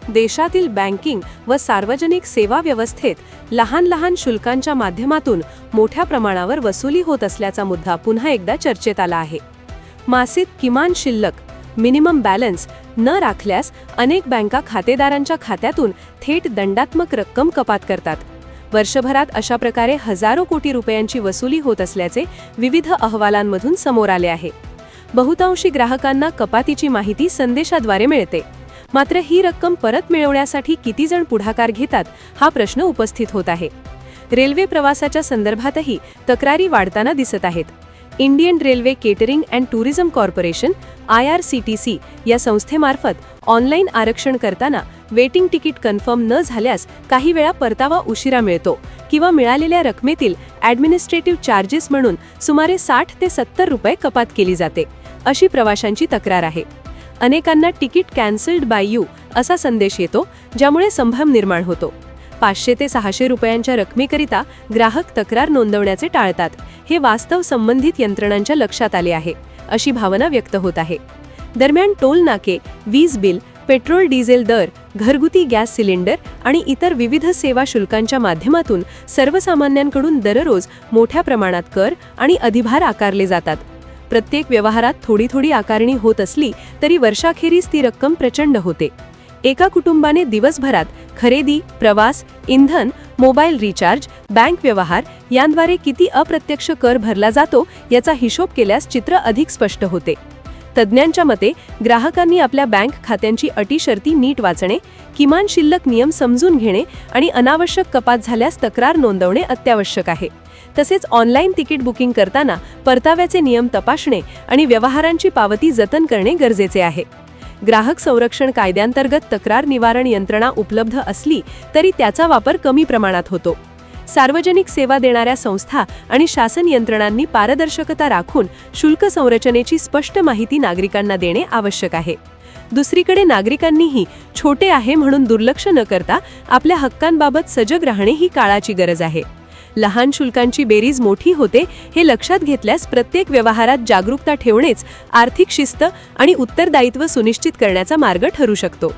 देशातील बँकिंग व सार्वजनिक सेवा व्यवस्थेत लहान लहान शुल्कांच्या माध्यमातून मोठ्या प्रमाणावर वसुली होत असल्याचा मुद्दा पुन्हा एकदा चर्चेत आला आहे. मासिक किमान शिल्लक मिनिमम बॅलन्स न राखल्यास अनेक बँका खातेदारांच्या खात्यातून थेट दंडात्मक रक्कम कपात करतात. वर्षभरात अशा प्रकारे हजारो कोटी रुपयांची वसुली होत असल्याचे विविध अहवालांमधून समोर आले आहे. बहुतांशी ग्राहकांना कपातीची माहिती संदेशाद्वारे मिळते. मात्र ही रक्कम परत मिळवण्यासाठी किती जण पुढाकार घेतात हा प्रश्न उपस्थित होत आहे. रेल्वे प्रवासाच्या संदर्भातही तक्रारी वाढताना दिसत आहेत. Indian railway catering and tourism corporation IRCTC या संस्थेमार्फत ऑनलाईन आरक्षण करताना वेटिंग तिकीट कन्फर्म न झाल्यास काही वेळा परतावा उशिरा मिळतो किंवा मिळालेल्या रकमेतील ॲडमिनिस्ट्रेटिव्ह चार्जेस म्हणून सुमारे 60 ते 70 रुपये कपात केली जाते, अशी प्रवाशांची तक्रार आहे. अनेकांना तिकीट कॅन्सल्ड बाय यू असा संदेश येतो, ज्यामुळे संभ्रम निर्माण होतो. 500 ते 600 रुपयांच्या रकमेकरिता ग्राहक तक्रार नोंदवण्याचे टाळतात. हे वास्तव संबंधित यंत्रणांच्या लक्षात आले आहे, अशी भावना व्यक्त होत आहे. दरम्यान टोल नाके, वीज बिल, पेट्रोल डिझेल दर, घरगुती गॅस सिलेंडर आणि इतर विविध सेवा शुल्कांच्या माध्यमातून सर्वसामान्यांकडून दररोज मोठ्या प्रमाणात कर आणि अधिभार आकारले जातात. प्रत्येक व्यवहारात थोडी थोडी आकारणी होत असली तरी वर्षाखेरीस ती रक्कम प्रचंड होते. एका कुटुंबाने दिवसभरात खरेदी, प्रवास, इंधन, मोबाईल रिचार्ज, बँक व्यवहार यांद्वारे किती अप्रत्यक्ष कर भरला जातो याचा हिशोब केल्यास चित्र अधिक स्पष्ट होते. तज्ज्ञांच्या मते ग्राहकांनी आपल्या बँक खात्यांची अटी शर्ती नीट वाचणे, किमान शिल्लक नियम समजून घेणे आणि अनावश्यक कपात झाल्यास तक्रार नोंदवणे अत्यावश्यक आहे. तसेच ऑनलाईन तिकीट बुकिंग करताना परताव्याचे नियम तपासणे आणि व्यवहारांची पावती जतन करणे गरजेचे आहे. ग्राहक संरक्षण कायद्यांतर्गत तक्रार निवारण यंत्रणा उपलब्ध असली तरी त्याचा वापर कमी प्रमाणात होतो. सार्वजनिक सेवा देणाऱ्या संस्था आणि शासन यंत्रणांनी पारदर्शकता राखून शुल्क संरचनेची स्पष्ट माहिती नागरिकांना देणे आवश्यक आहे. दुसरीकडे नागरिकांनीही छोटे आहे म्हणून दुर्लक्ष न करता आपल्या हक्कांबाबत सजग राहणे ही काळाची गरज आहे. लहान शुल्कांची बेरीज मोठी होते हे लक्षात घेतल्यास प्रत्येक व्यवहारात जागरूकता ठेवणेच आर्थिक शिस्त आणि उत्तरदायित्व सुनिश्चित करण्याचा मार्ग ठरू शकतो.